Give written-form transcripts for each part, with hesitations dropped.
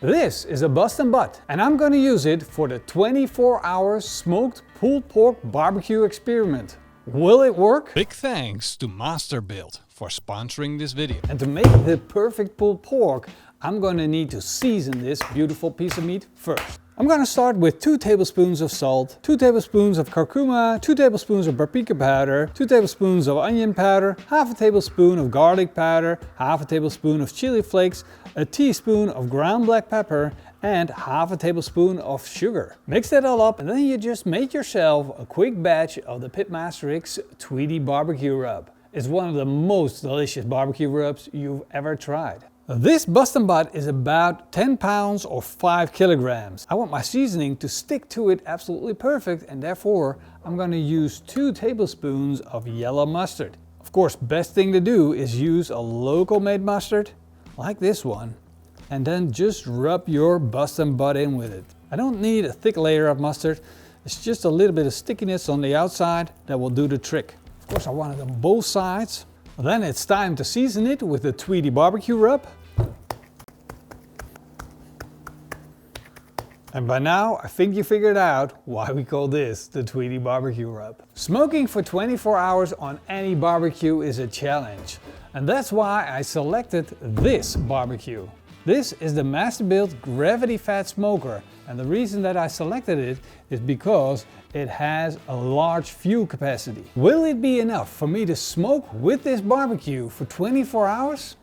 This is a bust and butt, and I'm going to use it for the 24-hour smoked pulled pork barbecue experiment. Will it work? Big thanks to Masterbuilt for sponsoring this video. And to make the perfect pulled pork, I'm going to need to season this beautiful piece of meat first. I'm going to start with 2 tablespoons of salt, 2 tablespoons of curcuma, 2 tablespoons of paprika powder, 2 tablespoons of onion powder, half a tablespoon of garlic powder, half a tablespoon of chili flakes, a teaspoon of ground black pepper, and half a tablespoon of sugar. Mix that all up and then you just make yourself a quick batch of the PitmasterX Tweety BBQ Rub. It's one of the most delicious barbecue rubs you've ever tried. This bust and butt is about 10 pounds or 5 kilograms. I want my seasoning to stick to it absolutely perfect, and therefore I'm going to use 2 tablespoons of yellow mustard. Of course, best thing to do is use a local made mustard like this one, and then just rub your bust and butt in with it. I don't need a thick layer of mustard. It's just a little bit of stickiness on the outside that will do the trick. Of course, I want it on both sides. Then it's time to season it with the Tweety BBQ Rub. And by now, I think you figured out why we call this the Tweety BBQ Rub. Smoking for 24 hours on any barbecue is a challenge. And that's why I selected this barbecue. This is the Masterbuilt Gravity Fat Smoker. And the reason that I selected it is because it has a large fuel capacity. Will it be enough for me to smoke with this barbecue for 24 hours?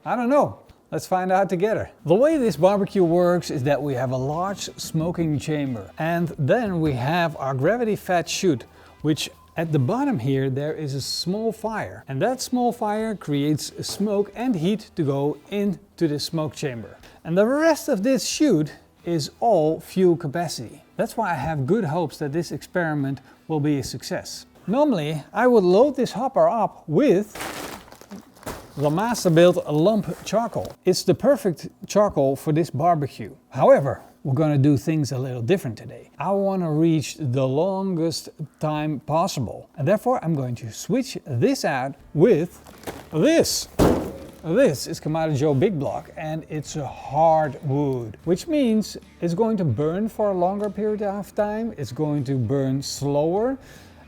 I don't know. Let's find out together. The way this barbecue works is that we have a large smoking chamber, and then we have our gravity fat chute, which at the bottom here there is a small fire, and that small fire creates smoke and heat to go into the smoke chamber. And the rest of this chute is all fuel capacity. That's why I have good hopes that this experiment will be a success. Normally I would load this hopper up with the Masterbuilt lump charcoal. It's the perfect charcoal for this barbecue. However, we're going to do things a little different today. I want to reach the longest time possible, and therefore I'm going to switch this out with this. This is Kamado Joe Big Block, and it's a hard wood, which means it's going to burn for a longer period of time. It's going to burn slower,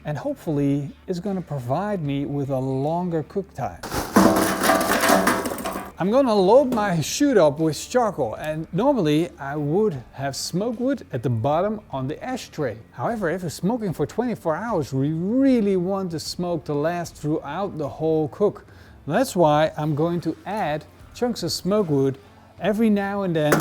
and hopefully it's going to provide me with a longer cook time. I'm going to load my chute up with charcoal, and normally I would have smoke wood at the bottom on the ashtray. However, if we're smoking for 24 hours, we really want the smoke to last throughout the whole cook. That's why I'm going to add chunks of smoke wood every now and then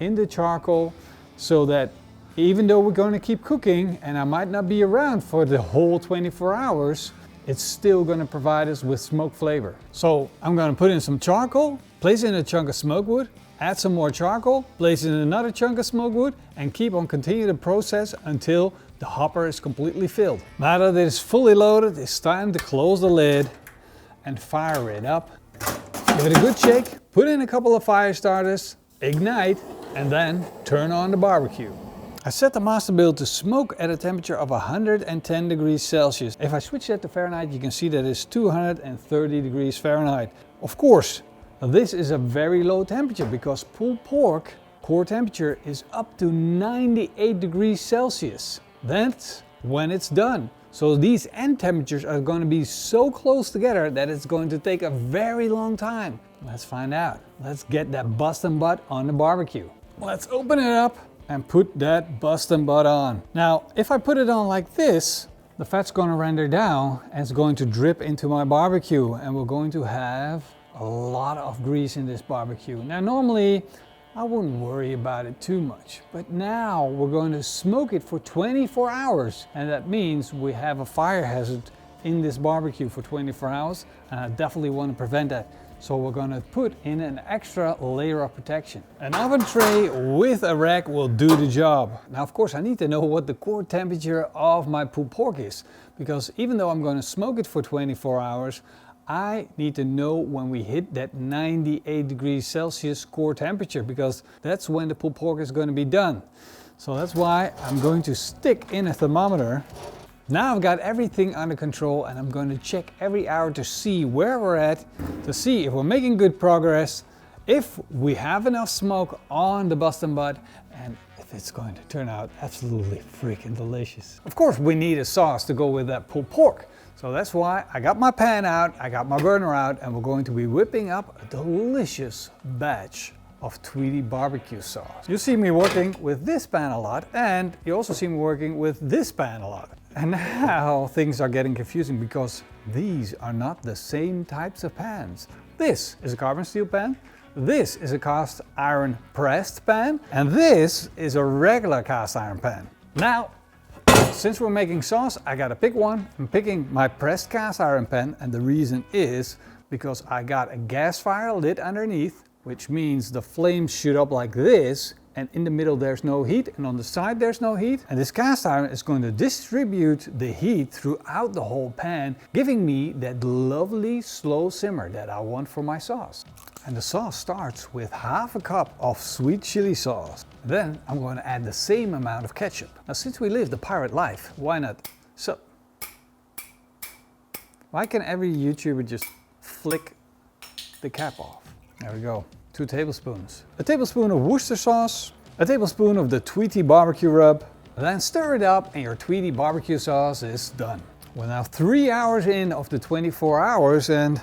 in the charcoal, so that even though we're going to keep cooking and I might not be around for the whole 24 hours, it's still going to provide us with smoke flavor. So I'm going to put in some charcoal, place in a chunk of smoke wood, add some more charcoal, place in another chunk of smoke wood, and keep on continuing the process until the hopper is completely filled. Now that it is fully loaded, it's time to close the lid and fire it up. Give it a good shake, put in a couple of fire starters, ignite, and then turn on the barbecue. I set the Masterbuilt to smoke at a temperature of 110 degrees Celsius. If I switch that to Fahrenheit, you can see that it's 230 degrees Fahrenheit. Of course, this is a very low temperature because pulled pork core temperature is up to 98 degrees Celsius. That's when it's done. So these end temperatures are going to be so close together that it's going to take a very long time. Let's find out. Let's get that bust and butt on the barbecue. Let's open it up and put that bust and butt on. Now, if I put it on like this, the fat's going to render down and it's going to drip into my barbecue, and we're going to have a lot of grease in this barbecue. Now, normally I wouldn't worry about it too much, but now we're going to smoke it for 24 hours, and that means we have a fire hazard in this barbecue for 24 hours, and I definitely want to prevent that. So we're going to put in an extra layer of protection. An oven tray with a rack will do the job. Now, of course, I need to know what the core temperature of my pulled pork is, because even though I'm going to smoke it for 24 hours, I need to know when we hit that 98 degrees Celsius core temperature, because that's when the pulled pork is going to be done. So that's why I'm going to stick in a thermometer. Now I've got everything under control, and I'm going to check every hour to see where we're at, to see if we're making good progress. if we have enough smoke on the bust and butt, and if it's going to turn out absolutely freaking delicious. Of course, we need a sauce to go with that pulled pork. So that's why I got my pan out, I got my burner out, and we're going to be whipping up a delicious batch of Tweety BBQ sauce. You see me working with this pan a lot, and you also see me working with this pan a lot. And now things are getting confusing because these are not the same types of pans. This is a carbon steel pan, this is a cast iron pressed pan, and this is a regular cast iron pan. Now, since we're making sauce, I gotta pick one. I'm picking my pressed cast iron pan, and the reason is because I got a gas fire lit underneath, which means the flames shoot up like this, and in the middle there's no heat, and on the side there's no heat. And this cast iron is going to distribute the heat throughout the whole pan, giving me that lovely slow simmer that I want for my sauce. And the sauce starts with half a cup of sweet chili sauce. Then I'm going to add the same amount of ketchup. Now, since we live the pirate life, why not? So, why can every YouTuber just flick the cap off? There we go. 2 tablespoons. A tablespoon of Worcester sauce, a tablespoon of the Tweety BBQ Rub, then stir it up and your Tweety BBQ sauce is done. We're now 3 hours in of the 24 hours and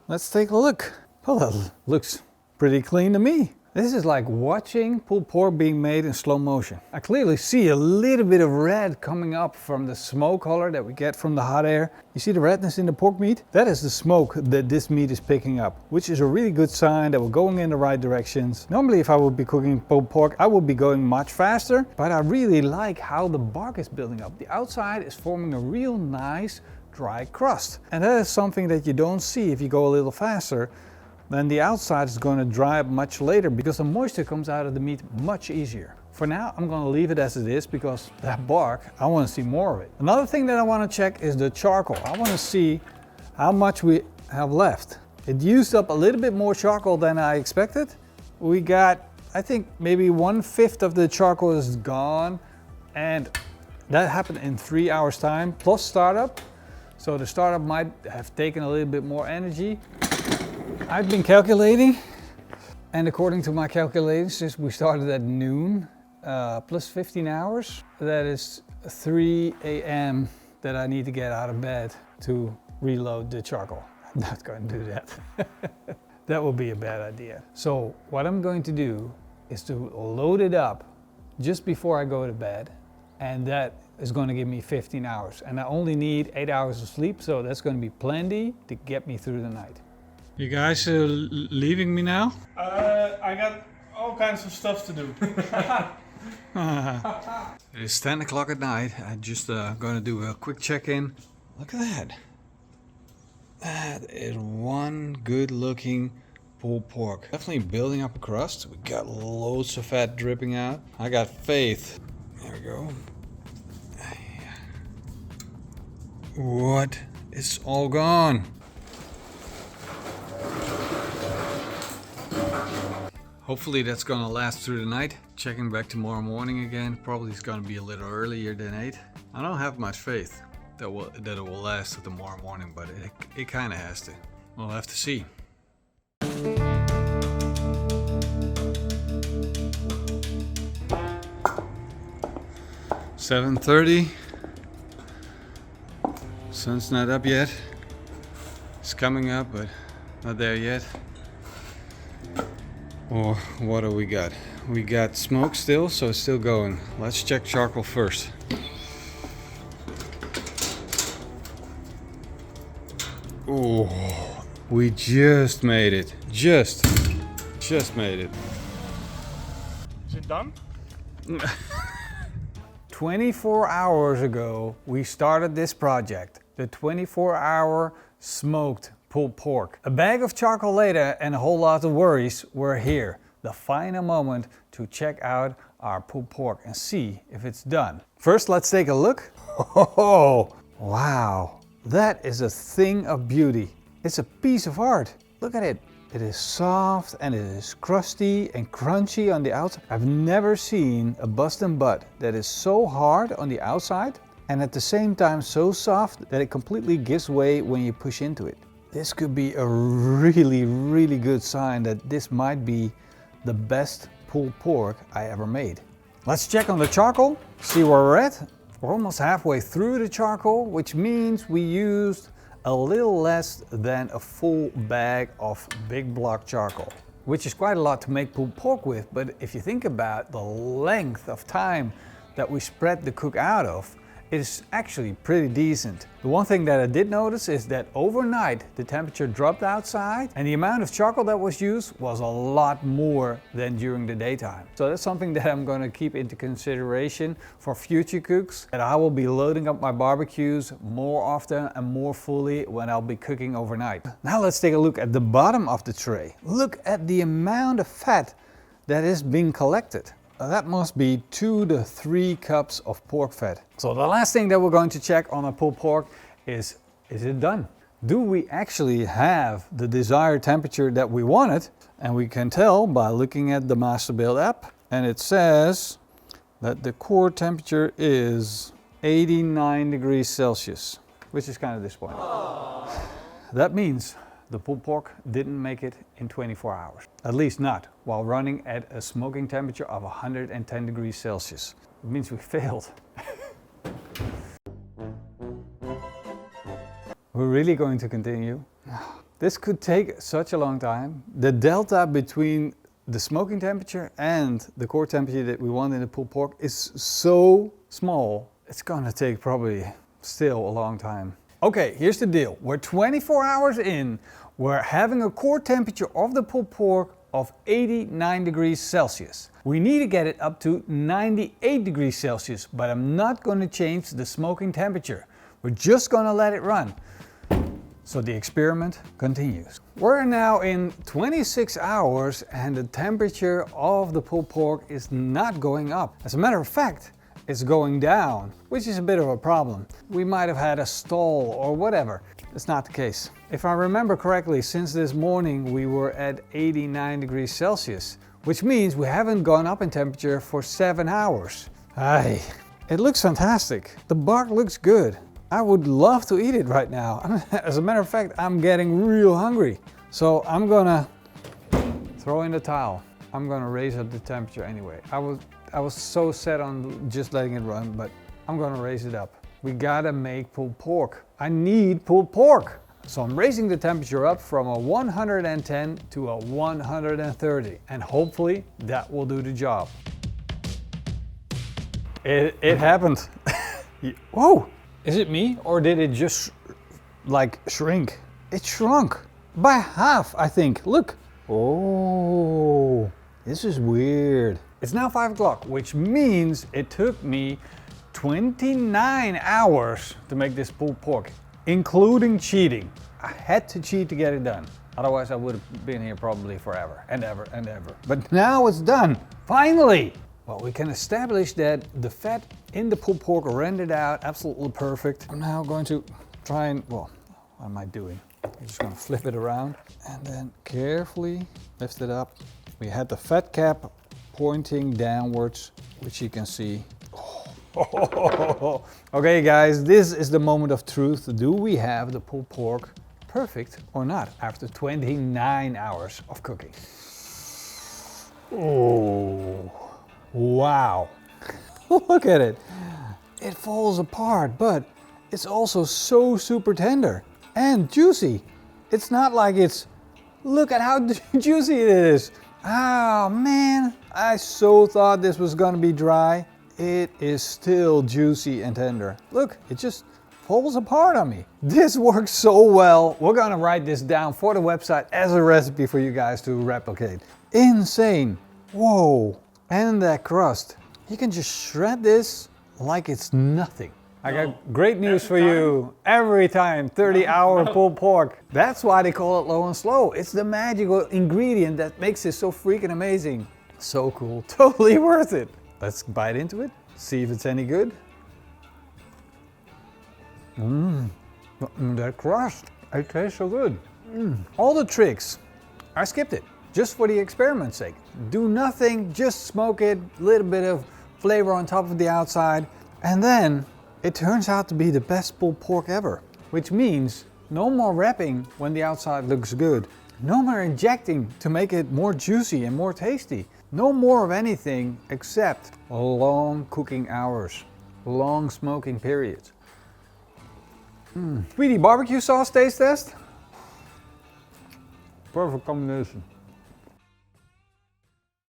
let's take a look. Well, that looks pretty clean to me. This is like watching pulled pork being made in slow motion. I clearly see a little bit of red coming up from the smoke color that we get from the hot air. You see the redness in the pork meat? That is the smoke that this meat is picking up, which is a really good sign that we're going in the right directions. Normally, if I would be cooking pulled pork, I would be going much faster, but I really like how the bark is building up. The outside is forming a real nice dry crust. And that is something that you don't see if you go a little faster. Then the outside is going to dry up much later because the moisture comes out of the meat much easier. For now, I'm going to leave it as it is because that bark, I want to see more of it. Another thing that I want to check is the charcoal. I want to see how much we have left. It used up a little bit more charcoal than I expected. We got, I think, maybe 1/5 of the charcoal is gone, and that happened in 3 hours time plus startup. So the startup might have taken a little bit more energy. I've been calculating, and according to my calculations, we started at noon, plus 15 hours. That is 3 a.m. that I need to get out of bed to reload the charcoal. I'm not going to do that. That would be a bad idea. So what I'm going to do is to load it up just before I go to bed, and that is going to give me 15 hours. And I only need 8 hours of sleep, so that's going to be plenty to get me through the night. You guys leaving me now? I got all kinds of stuff to do. It is 10 o'clock at night. I'm just going to do a quick check-in. Look at that. That is one good looking pulled pork. Definitely building up a crust. We got loads of fat dripping out. I got faith. There we go. What? It's all gone. Hopefully that's gonna last through the night. Checking back tomorrow morning again. Probably it's gonna be a little earlier than 8. I don't have much faith that it will last till tomorrow morning, but it kinda has to. We'll have to see. "7:30. Sun's not up yet. It's coming up, but not there yet. Or what do we got? We got smoke still, so it's still going. Let's check charcoal first. Oh, we just made it. Just made it. Is it done? 24 hours ago, we started this project. The 24-hour smoked pulled pork. A bag of charcoal later and a whole lot of worries, we're here. The final moment to check out our pulled pork and see if it's done. First, let's take a look. Oh, wow. That is a thing of beauty. It's a piece of art. Look at it. It is soft and it is crusty and crunchy on the outside. I've never seen a bust and butt that is so hard on the outside and at the same time so soft that it completely gives way when you push into it. this could be a really good sign that this might be the best pulled pork I ever made. Let's check on the charcoal, see where we're at. We're almost halfway through the charcoal, which means we used a little less than a full bag of big block charcoal, which is quite a lot to make pulled pork with. But if you think about the length of time that we spread the cook out of, it is actually pretty decent. The one thing that I did notice is that overnight the temperature dropped outside and the amount of charcoal that was used was a lot more than during the daytime. So that's something that I'm going to keep into consideration for future cooks, that I will be loading up my barbecues more often and more fully when I'll be cooking overnight. Now let's take a look at the bottom of the tray. Look at the amount of fat that is being collected. That must be 2 to 3 cups of pork fat. So the last thing that we're going to check on a pulled pork is it done? Do we actually have the desired temperature that we wanted? And we can tell by looking at the Masterbuilt app, and it says that the core temperature is 89 degrees Celsius, which is kind of disappointing. That means the pulled pork didn't make it in 24 hours. At least not while running at a smoking temperature of 110 degrees Celsius. It means we failed. We're really going to continue. This could take such a long time. The delta between the smoking temperature and the core temperature that we want in the pulled pork is so small. It's gonna take probably still a long time. Okay, here's the deal. We're 24 hours in. We're having a core temperature of the pulled pork of 89 degrees Celsius. We need to get it up to 98 degrees Celsius, but I'm not going to change the smoking temperature. We're just going to let it run. So the experiment continues. We're now in 26 hours and the temperature of the pulled pork is not going up. As a matter of fact, it's going down, which is a bit of a problem. We might have had a stall or whatever. It's not the case. If I remember correctly, since this morning we were at 89 degrees Celsius, which means we haven't gone up in temperature for 7 hours. Aye. It looks fantastic. The bark looks good. I would love to eat it right now. As a matter of fact, I'm getting real hungry. So I'm gonna throw in the towel. I'm gonna raise up the temperature anyway. I was so set on just letting it run, but I'm gonna raise it up. We gotta make pulled pork. I need pulled pork. So I'm raising the temperature up from a 110 to a 130, and hopefully that will do the job. It happened. Whoa! Is it me or did it just like shrink? It shrunk by half, I think. Look. Oh, this is weird. It's now 5 o'clock, which means it took me 29 hours to make this pulled pork, including cheating. I had to cheat to get it done. Otherwise I would have been here probably forever and ever and ever. But now it's done, finally! Well, we can establish that the fat in the pulled pork rendered out absolutely perfect. I'm now going to try and, well, what am I doing? I'm just gonna flip it around and then carefully lift it up. We had the fat cap pointing downwards, which you can see. Okay guys, this is the moment of truth. Do we have the pulled pork perfect or not after 29 hours of cooking? Oh, wow. Look at it. It falls apart, but it's also so super tender and juicy. It's not like it's, look at how juicy it is. Oh man, I so thought this was gonna be dry. It is still juicy and tender. Look, it just falls apart on me. This works so well. We're gonna write this down for the website as a recipe for you guys to replicate. Insane. Whoa. And that crust. You can just shred this like it's nothing. I got great news for you. Every time, 30-hour pulled pork. That's why they call it low and slow. It's the magical ingredient that makes it so freaking amazing. So cool, totally worth it. Let's bite into it, see if it's any good. That crust, it tastes so good. All the tricks, I skipped it, just for the experiment's sake. Do nothing, just smoke it, a little bit of flavor on top of the outside, and then it turns out to be the best pulled pork ever. Which means No more wrapping when the outside looks good. No more injecting to make it more juicy and more tasty. No more of anything except long cooking hours, long smoking periods. Tweety barbecue sauce taste test. Perfect combination.